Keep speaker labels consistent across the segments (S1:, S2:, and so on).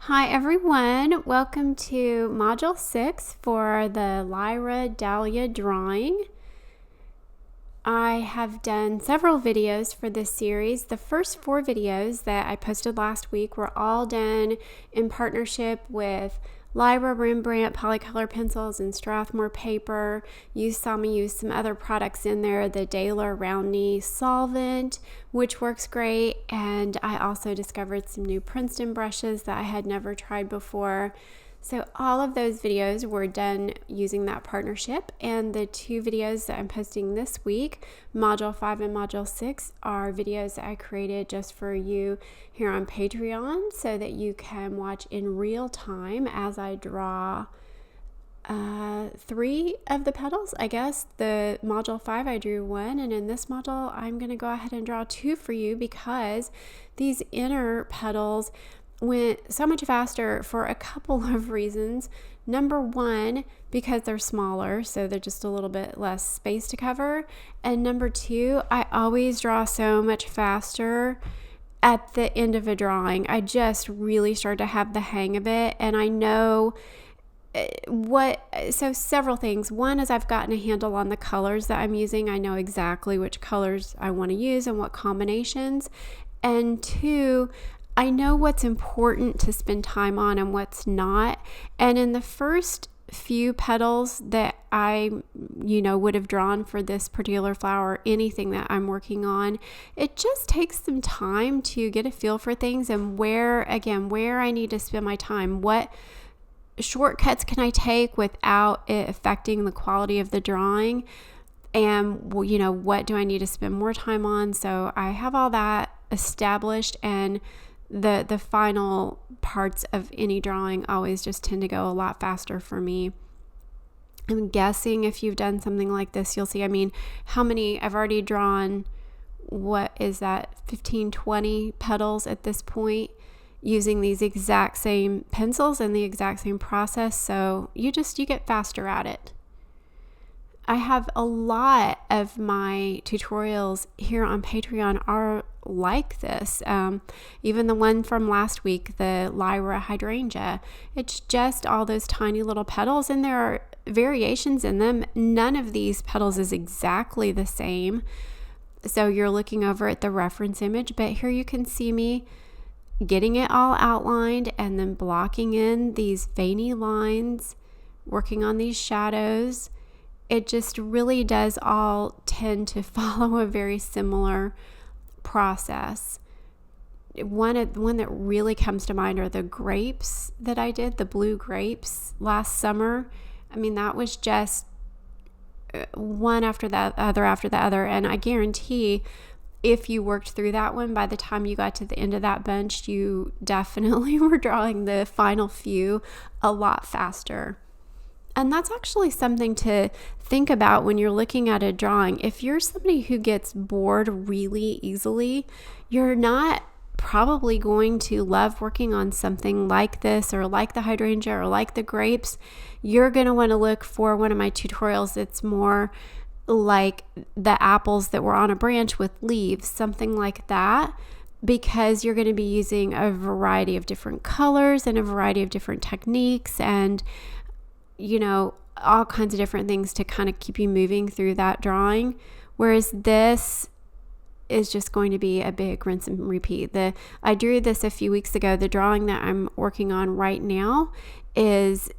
S1: Hi everyone, welcome to Module 6 for the Lyra Dahlia drawing. I have done several videos for this series. The first 4 videos that I posted last week were all done in partnership with Lyra Rembrandt polycolor pencils and Strathmore paper. You saw me use some other products in there, the Dahlia round knee solvent, which works great, and I also discovered some new Princeton brushes that I had never tried before. So all of those videos were done using that partnership, and the 2 videos that I'm posting this week, Module 5 and Module 6, are videos that I created just for you here on Patreon so that you can watch in real time as I draw 3 of the petals. I guess the Module 5 I drew 1, and in this module I'm going to go ahead and draw 2 for you because these inner petals went so much faster for a couple of reasons. Number 1, because they're smaller, so they're just a little bit less space to cover. And number 2, I always draw so much faster at the end of a drawing. I just really start to have the hang of it, and I know so several things. One is I've gotten a handle on the colors that I'm using. I know exactly which colors I want to use and what combinations. And 2, I know what's important to spend time on and what's not. And in the first few petals that I, would have drawn for this particular flower, anything that I'm working on, it just takes some time to get a feel for things and where I need to spend my time. What shortcuts can I take without it affecting the quality of the drawing? And, what do I need to spend more time on? So I have all that established, and the final parts of any drawing always just tend to go a lot faster for me. I'm guessing if you've done something like this, you'll see, how many I've already drawn, what is that, 15, 20 petals at this point, using these exact same pencils and the exact same process. So you get faster at it. I have a lot of my tutorials here on Patreon are like this. Even the one from last week, the Lyra hydrangea, it's just all those tiny little petals, and there are variations in them. None of these petals is exactly the same. So you're looking over at the reference image, but here you can see me getting it all outlined and then blocking in these veiny lines, working on these shadows. It just really does all tend to follow a very similar process. One that really comes to mind are the grapes that I did, the blue grapes last summer. That was just one after the other, and I guarantee if you worked through that one, by the time you got to the end of that bunch, you definitely were drawing the final few a lot faster. And that's actually something to think about when you're looking at a drawing. If you're somebody who gets bored really easily, you're not probably going to love working on something like this, or like the hydrangea, or like the grapes. You're going to want to look for one of my tutorials that's more like the apples that were on a branch with leaves, something like that, because you're going to be using a variety of different colors and a variety of different techniques, and all kinds of different things to kind of keep you moving through that drawing. Whereas this is just going to be a big rinse and repeat. I drew this a few weeks ago. The drawing that I'm working on right now is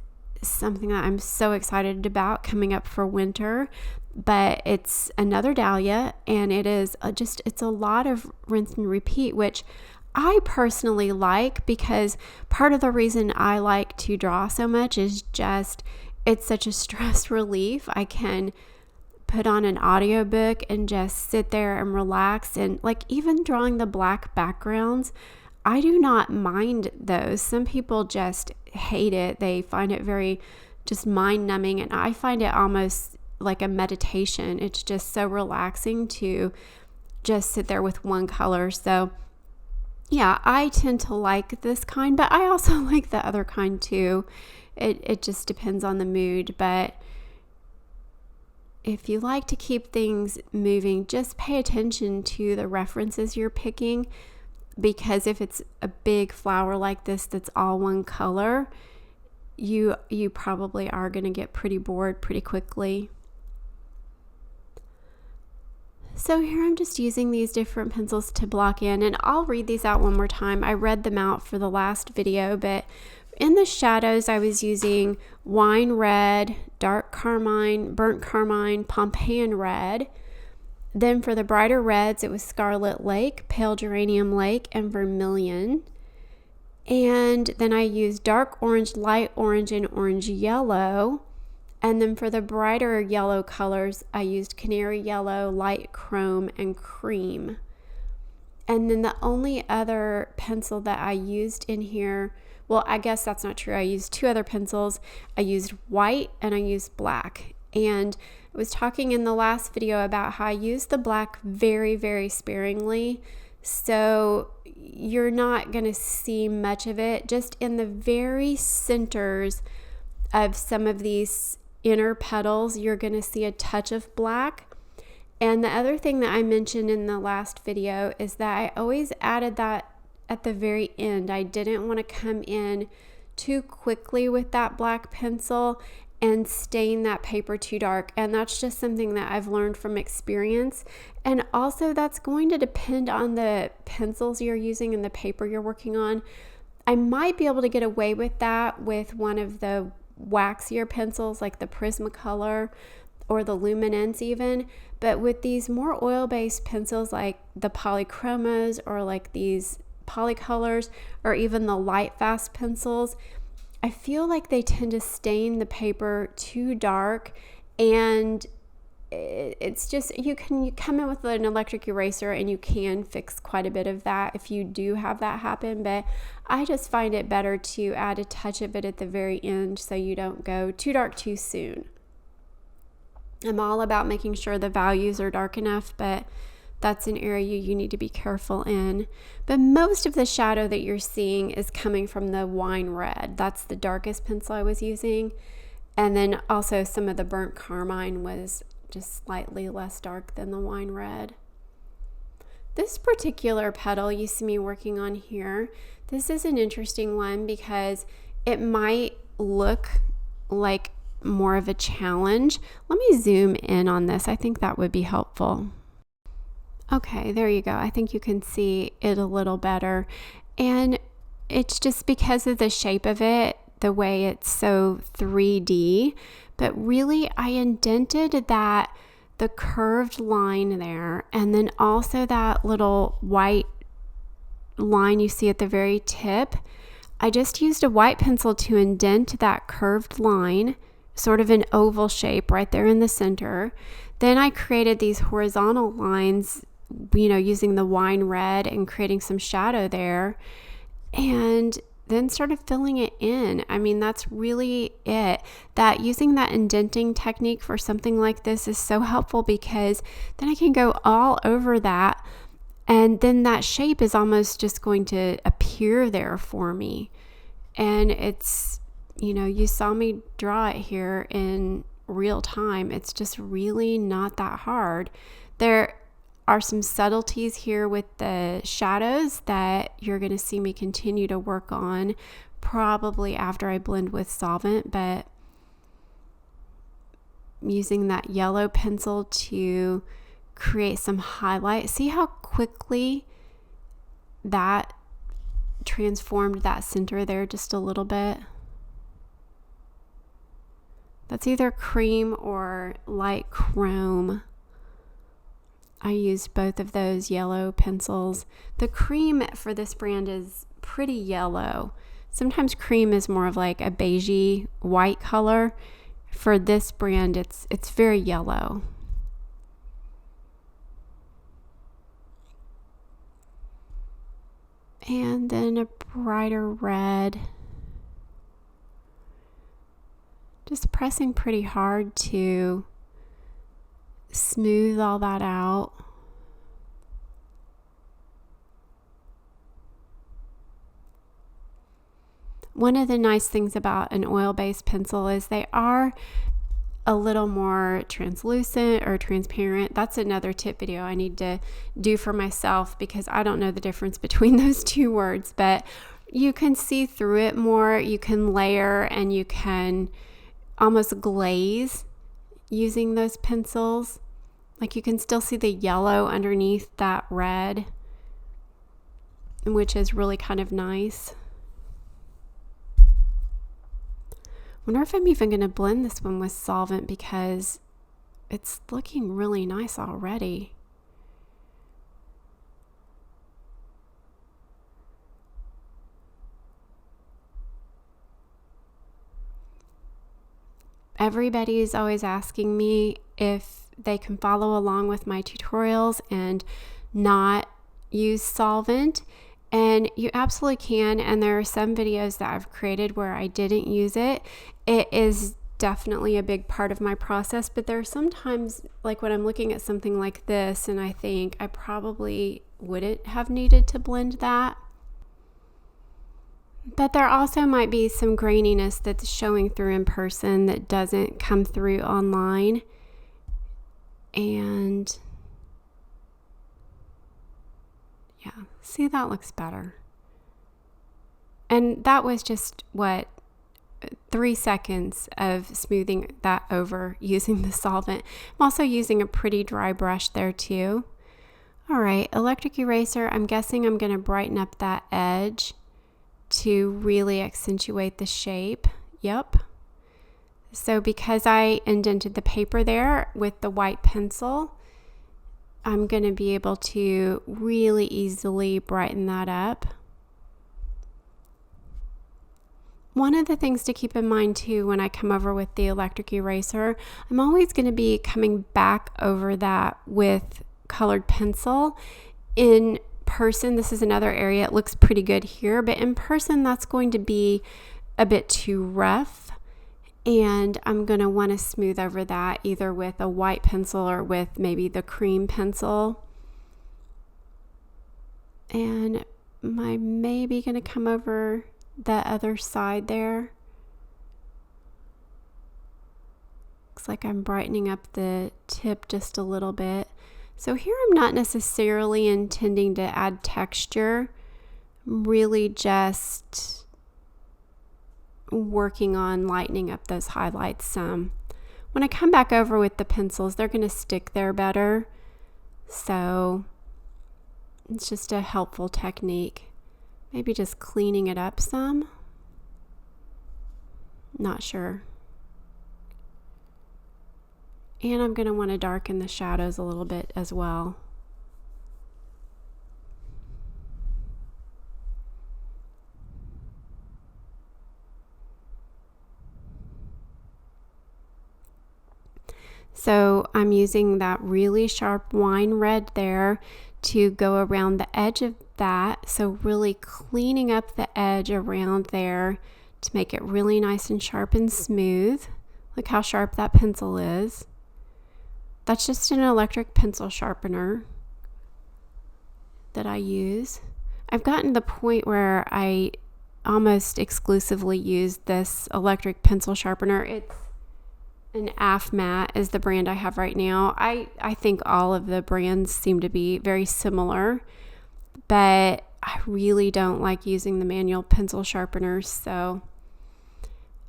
S1: something that I'm so excited about coming up for winter, but it's another dahlia, and it's a lot of rinse and repeat, which I personally like, because part of the reason I like to draw so much is just it's such a stress relief. I can put on an audiobook and just sit there and relax, and even drawing the black backgrounds, I do not mind those. Some people just hate it. They find it very just mind-numbing, and I find it almost like a meditation. It's just so relaxing to just sit there with one color. So yeah, I tend to like this kind, but I also like the other kind too. It just depends on the mood. But if you like to keep things moving, just pay attention to the references you're picking. because if it's a big flower like this that's all one color, you probably are going to get pretty bored pretty quickly. So here I'm just using these different pencils to block in, and I'll read these out one more time. I read them out for the last video, but in the shadows I was using wine red, dark carmine, burnt carmine, Pompeian red. Then for the brighter reds, it was Scarlet Lake, Pale Geranium Lake, and Vermilion. And then I used dark orange, light orange, and orange yellow. And then for the brighter yellow colors, I used Canary Yellow, Light Chrome, and Cream. And then the only other pencil that I used in here, well, I guess that's not true. I used two other pencils. I used white and I used black. And I was talking in the last video about how I use the black very, very sparingly. So you're not going to see much of it. Just in the very centers of some of these inner petals, you're going to see a touch of black. And the other thing that I mentioned in the last video is that I always added that at the very end. I didn't want to come in too quickly with that black pencil and stain that paper too dark. And that's just something that I've learned from experience. And also that's going to depend on the pencils you're using and the paper you're working on. I might be able to get away with that with one of the waxier pencils like the Prismacolor or the Luminance even. But with these more oil-based pencils like the Polychromos or like these Polycolors or even the Light Fast pencils, I feel like they tend to stain the paper too dark, and it's just, you come in with an electric eraser and you can fix quite a bit of that if you do have that happen, but I just find it better to add a touch of it at the very end so you don't go too dark too soon. I'm all about making sure the values are dark enough, but that's an area you need to be careful in. But most of the shadow that you're seeing is coming from the wine red. That's the darkest pencil I was using. And then also some of the burnt carmine was just slightly less dark than the wine red. This particular petal you see me working on here, this is an interesting one because it might look like more of a challenge. Let me zoom in on this. I think that would be helpful. Okay, there you go. I think you can see it a little better. And it's just because of the shape of it, the way it's so 3D. But really, I indented the curved line there, and then also that little white line you see at the very tip. I just used a white pencil to indent that curved line, sort of an oval shape right there in the center. Then I created these horizontal lines, using the wine red and creating some shadow there, and then started filling it in. I mean, that's really it. That using that indenting technique for something like this is so helpful because then I can go all over that, and then that shape is almost just going to appear there for me. And it's, you saw me draw it here in real time. It's just really not that hard. There are some subtleties here with the shadows that you're going to see me continue to work on probably after I blend with solvent, but using that yellow pencil to create some highlight. See how quickly that transformed that center there just a little bit? That's either cream or light chrome. I used both of those yellow pencils. The cream for this brand is pretty yellow. Sometimes cream is more of like a beigey white color. For this brand, it's very yellow. And then a brighter red. Just pressing pretty hard to smooth all that out. One of the nice things about an oil-based pencil is they are a little more translucent or transparent. That's another tip video I need to do for myself because I don't know the difference between those two words, but you can see through it more. You can layer and you can almost glaze using those pencils. Like you can still see the yellow underneath that red, which is really kind of nice. Wonder if I'm even going to blend this one with solvent because it's looking really nice already. Everybody's always asking me if they can follow along with my tutorials and not use solvent. And you absolutely can, and there are some videos that I've created where I didn't use it. It is definitely a big part of my process, but there are sometimes, like when I'm looking at something like this, and I think I probably wouldn't have needed to blend that. But there also might be some graininess that's showing through in person that doesn't come through online. And yeah, see, that looks better. And that was just, 3 seconds of smoothing that over using the solvent. I'm also using a pretty dry brush there too. All right, electric eraser, I'm guessing I'm going to brighten up that edge to really accentuate the shape. Yep. So because I indented the paper there with the white pencil, I'm going to be able to really easily brighten that up. One of the things to keep in mind too when I come over with the electric eraser, I'm always going to be coming back over that with colored pencil. In person, this is another area, it looks pretty good here, but in person that's going to be a bit too rough. And I'm going to want to smooth over that either with a white pencil or with maybe the cream pencil. And I'm maybe going to come over the other side there. Looks like I'm brightening up the tip just a little bit. So here I'm not necessarily intending to add texture, I'm really just working on lightening up those highlights some. When I come back over with the pencils, they're going to stick there better. So it's just a helpful technique. Maybe just cleaning it up some. Not sure. And I'm going to want to darken the shadows a little bit as well. So I'm using that really sharp wine red there to go around the edge of that. So really cleaning up the edge around there to make it really nice and sharp and smooth. Look how sharp that pencil is. That's just an electric pencil sharpener that I use. I've gotten to the point where I almost exclusively use this electric pencil sharpener. It's an AFMAT is the brand I have right now. I think all of the brands seem to be very similar, but I really don't like using the manual pencil sharpeners. So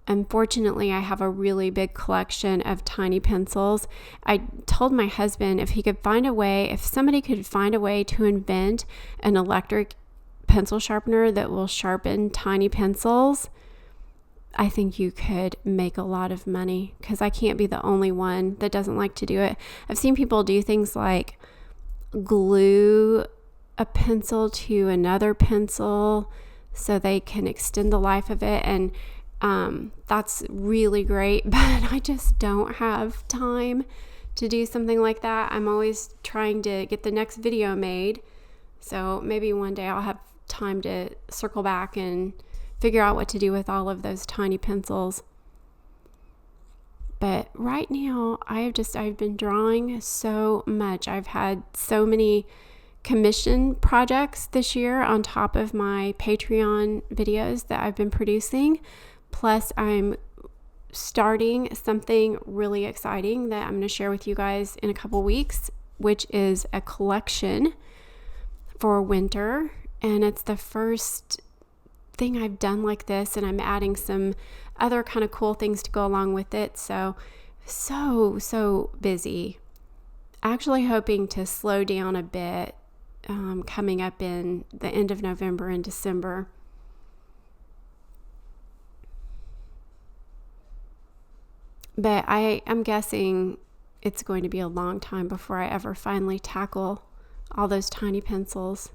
S1: unfortunately, I have a really big collection of tiny pencils. I told my husband if somebody could find a way to invent an electric pencil sharpener that will sharpen tiny pencils, I think you could make a lot of money, because I can't be the only one that doesn't like to do it. I've seen people do things like glue a pencil to another pencil so they can extend the life of it, and that's really great, but I just don't have time to do something like that. I'm always trying to get the next video made, so maybe one day I'll have time to circle back and figure out what to do with all of those tiny pencils. But right now I've been drawing so much. I've had so many commission projects this year on top of my Patreon videos that I've been producing. Plus I'm starting something really exciting that I'm going to share with you guys in a couple weeks, which is a collection for winter. And it's the first thing I've done like this, and I'm adding some other kind of cool things to go along with it. So busy. Actually hoping to slow down a bit coming up in the end of November and December. But I'm guessing it's going to be a long time before I ever finally tackle all those tiny pencils.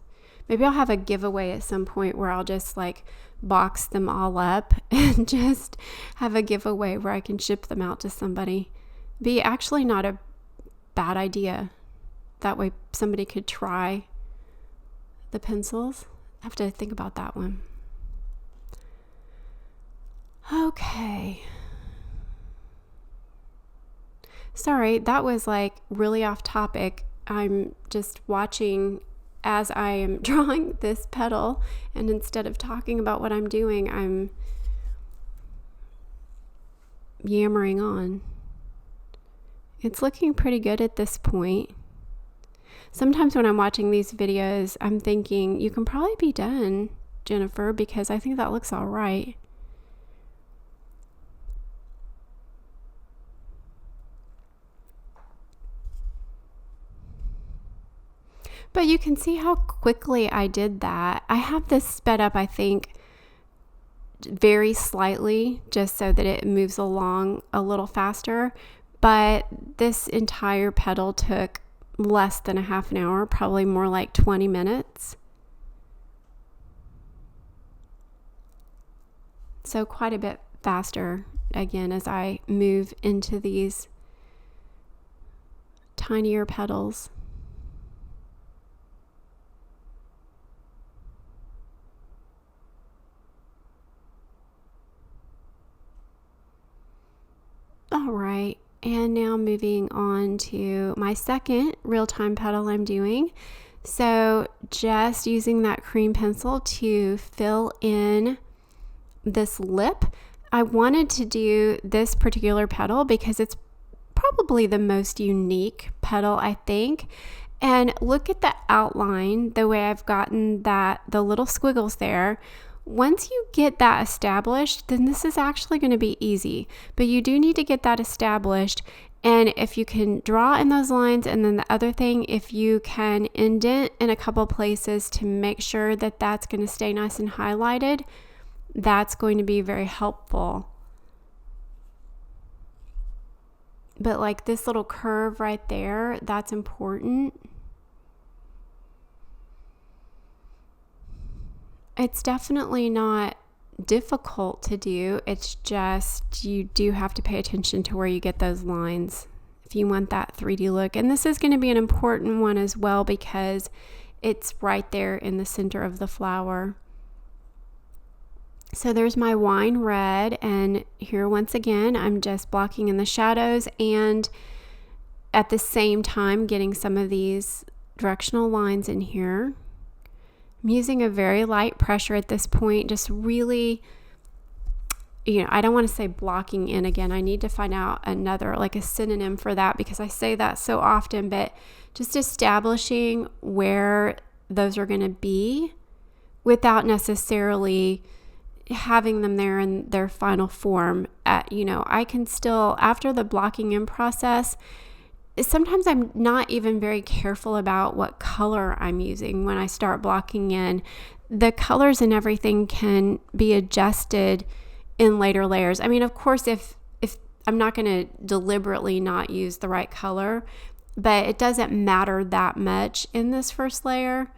S1: Maybe I'll have a giveaway at some point where I'll just like box them all up and just have a giveaway where I can ship them out to somebody. Be actually not a bad idea. That way somebody could try the pencils. I have to think about that one. Okay. Sorry, that was like really off topic. I'm just watching as I am drawing this petal, and instead of talking about what I'm doing, I'm yammering on. It's looking pretty good at this point. Sometimes when I'm watching these videos, I'm thinking, you can probably be done, Jennifer, because I think that looks all right. But you can see how quickly I did that. I have this sped up, I think, very slightly, just so that it moves along a little faster. But this entire petal took less than a half an hour, probably more like 20 minutes. So quite a bit faster, again, as I move into these tinier petals. All right, and now moving on to my second real-time petal I'm doing. So just using that cream pencil to fill in this lip. I wanted to do this particular petal because it's probably the most unique petal, I think. And look at the outline, the way I've gotten that, the little squiggles there. Once you get that established, then this is actually going to be easy. But you do need to get that established. And if you can draw in those lines, and then the other thing, if you can indent in a couple places to make sure that that's going to stay nice and highlighted, that's going to be very helpful. But like this little curve right there, that's important. It's definitely not difficult to do. It's just you do have to pay attention to where you get those lines if you want that 3D look. And this is going to be an important one as well because it's right there in the center of the flower. So there's my wine red, and here once again I'm just blocking in the shadows and at the same time getting some of these directional lines in here. I'm using a very light pressure at this point, just really, I don't want to say blocking in again. I need to find out another, like a synonym for that, because I say that so often, but just establishing where those are going to be without necessarily having them there in their final form. I can still, after the blocking in process, sometimes I'm not even very careful about what color I'm using when I start blocking in. The colors and everything can be adjusted in later layers. I mean, of course, if I'm not going to deliberately not use the right color, but it doesn't matter that much in this first layer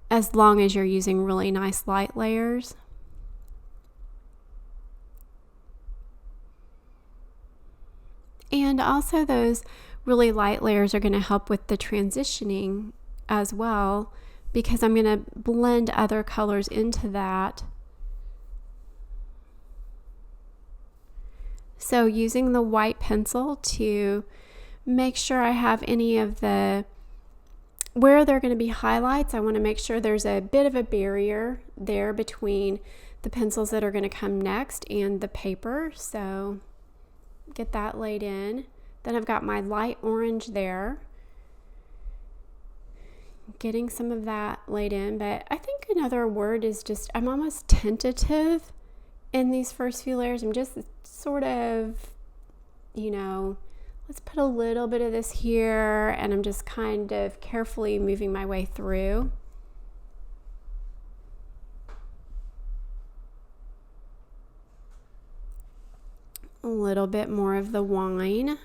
S1: as long as you're using really nice light layers. And also those really light layers are going to help with the transitioning as well, because I'm going to blend other colors into that. So using the white pencil to make sure I have any of the where there are going to be highlights, I want to make sure there's a bit of a barrier there between the pencils that are going to come next and the paper. So get that laid in. Then I've got my light orange there, getting some of that laid in. But I think another word is just, I'm almost tentative in these first few layers. I'm just sort of, let's put a little bit of this here, and I'm just kind of carefully moving my way through. A little bit more of the wine.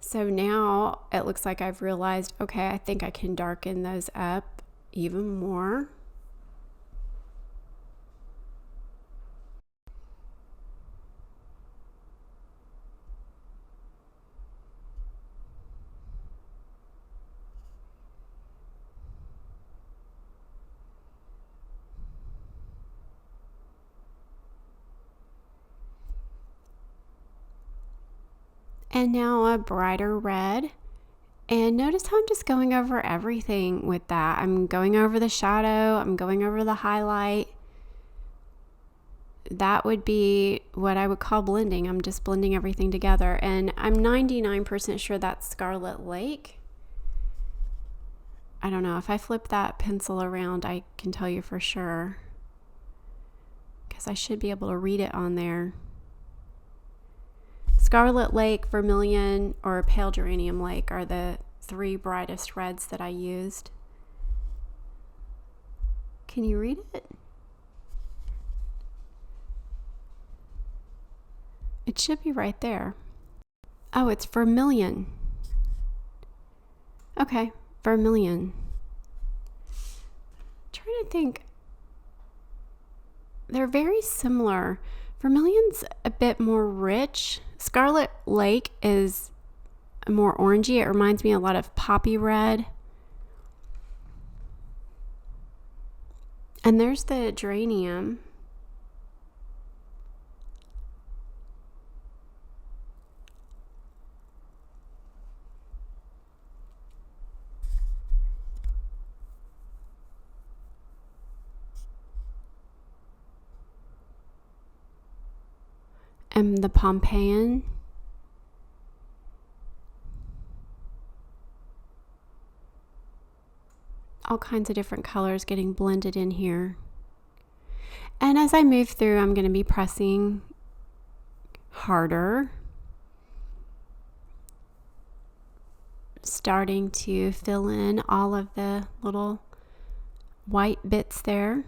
S1: So now it looks like I've realized, okay, I think I can darken those up even more. And now a brighter red. And notice how I'm just going over everything with that. I'm going over the shadow, I'm going over the highlight. That would be what I would call blending. I'm just blending everything together. And I'm 99% sure that's Scarlet Lake. I don't know. If I flip that pencil around, I can tell you for sure, because I should be able to read it on there. Scarlet Lake, Vermilion, or Pale Geranium Lake are the three brightest reds that I used. Can you read it? It should be right there. Oh, it's Vermilion. Okay, Vermilion. I'm trying to think. They're very similar. Vermilion's a bit more rich. Scarlet Lake is more orangey. It reminds me a lot of poppy red. And there's the geranium. And the Pompeian. All kinds of different colors getting blended in here. And as I move through, I'm going to be pressing harder, starting to fill in all of the little white bits there.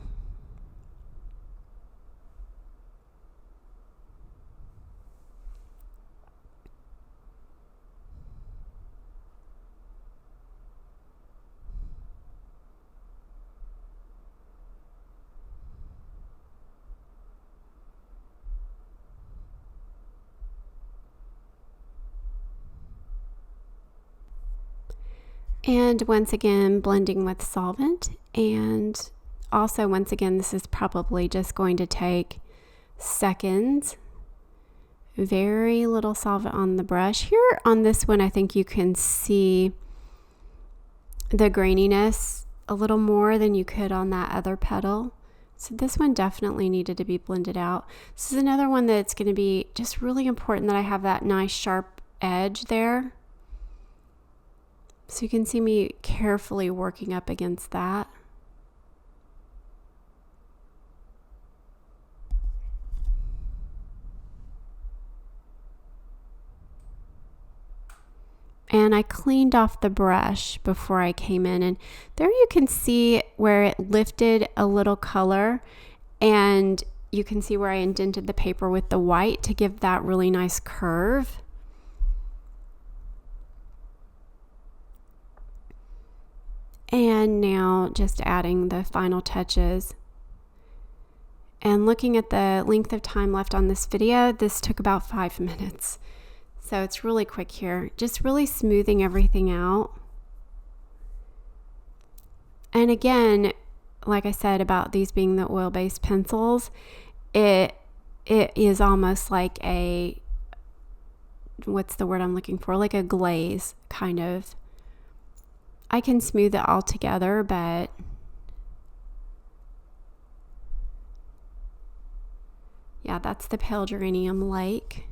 S1: And once again, blending with solvent. And also, once again, this is probably just going to take seconds. Very little solvent on the brush. Here on this one, I think you can see the graininess a little more than you could on that other petal. So this one definitely needed to be blended out. This is another one that's going to be just really important that I have that nice sharp edge there. So you can see me carefully working up against that. And I cleaned off the brush before I came in, and there you can see where it lifted a little color, and you can see where I indented the paper with the white to give that really nice curve. And now just adding the final touches. And looking at the length of time left on this video, this took about 5 minutes. So it's really quick here. Just really smoothing everything out. And again, like I said about these being the oil-based pencils, it is almost like a what's the word I'm looking for? Like a glaze, kind of. I can smooth it all together, but yeah, that's the pale geranium lake.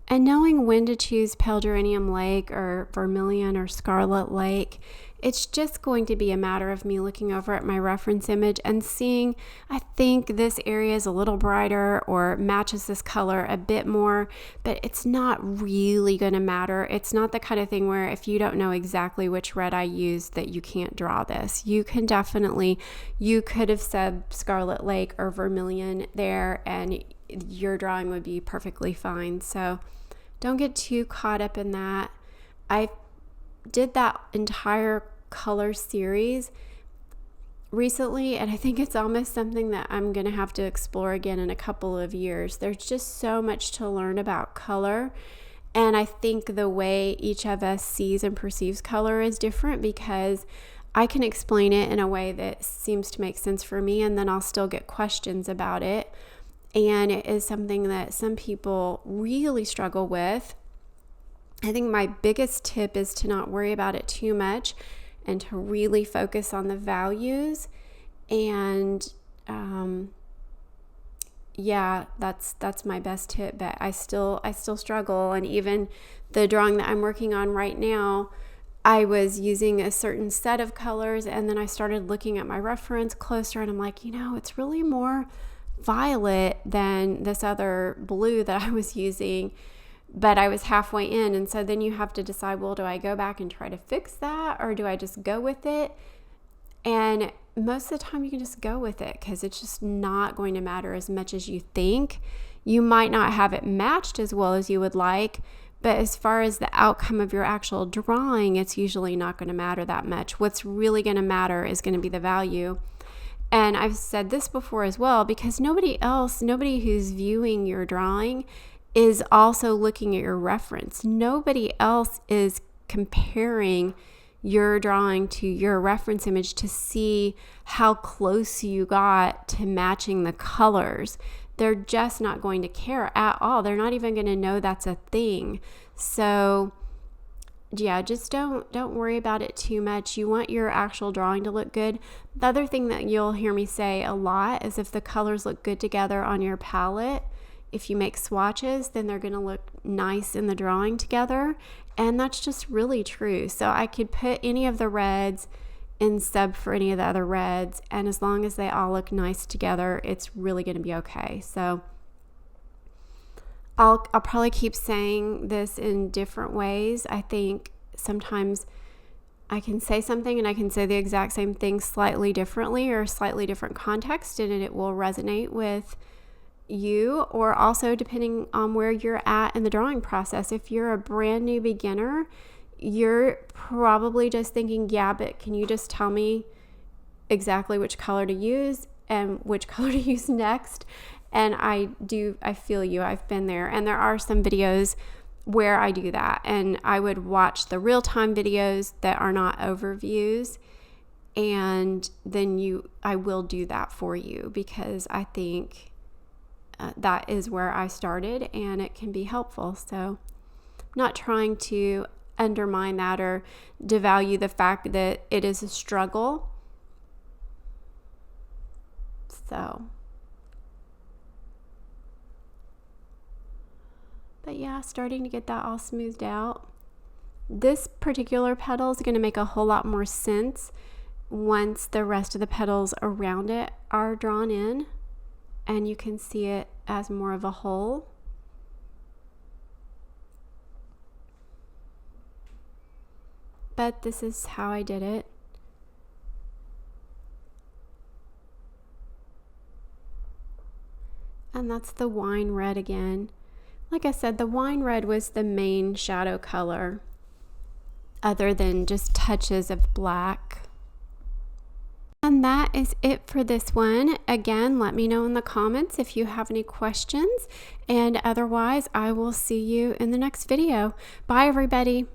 S1: And knowing when to choose pale geranium lake or vermilion or scarlet lake, it's just going to be a matter of me looking over at my reference image and seeing, I think this area is a little brighter or matches this color a bit more, but it's not really going to matter. It's not the kind of thing where if you don't know exactly which red I used that you can't draw this. You can definitely, you could have said scarlet lake or vermilion there and your drawing would be perfectly fine. So don't get too caught up in that. I did that entire color series recently, and I think it's almost something that I'm going to have to explore again in a couple of years. There's just so much to learn about color, and I think the way each of us sees and perceives color is different, because I can explain it in a way that seems to make sense for me, and then I'll still get questions about it. And it is something that some people really struggle with. I think my biggest tip is to not worry about it too much and to really focus on the values. And yeah, that's my best tip. But I still struggle. And even the drawing that I'm working on right now, I was using a certain set of colors, and then I started looking at my reference closer, and I'm like, it's really more violet than this other blue that I was using, but I was halfway in. And so then you have to decide, well, do I go back and try to fix that, or do I just go with it? And most of the time you can just go with it, because it's just not going to matter as much as you think. You might not have it matched as well as you would like, but as far as the outcome of your actual drawing, it's usually not going to matter that much. What's really going to matter is going to be the value. And I've said this before as well, because nobody who's viewing your drawing is also looking at your reference. Nobody else is comparing your drawing to your reference image to see how close you got to matching the colors. They're just not going to care at all. They're not even going to know that's a thing. So yeah, just don't worry about it too much. You want your actual drawing to look good. The other thing that you'll hear me say a lot is if the colors look good together on your palette, if you make swatches, then they're going to look nice in the drawing together. And that's just really true. So I could put any of the reds in sub for any of the other reds, and as long as they all look nice together, it's really going to be okay. So I'll probably keep saying this in different ways. I think sometimes I can say something and I can say the exact same thing slightly differently or slightly different context, and it will resonate with you, or also depending on where you're at in the drawing process. If you're a brand new beginner, you're probably just thinking, yeah, but can you just tell me exactly which color to use and which color to use next? And I feel you. I've been there. And there are some videos where I do that. And I would watch the real-time videos that are not overviews. And then I will do that for you, because I think that is where I started and it can be helpful. So I'm not trying to undermine that or devalue the fact that it is a struggle. So... but yeah, starting to get that all smoothed out. This particular petal is going to make a whole lot more sense once the rest of the petals around it are drawn in and you can see it as more of a whole. But this is how I did it. And that's the wine red again. Like I said, the wine red was the main shadow color, other than just touches of black. And that is it for this one. Again, let me know in the comments if you have any questions, and otherwise I will see you in the next video. Bye everybody.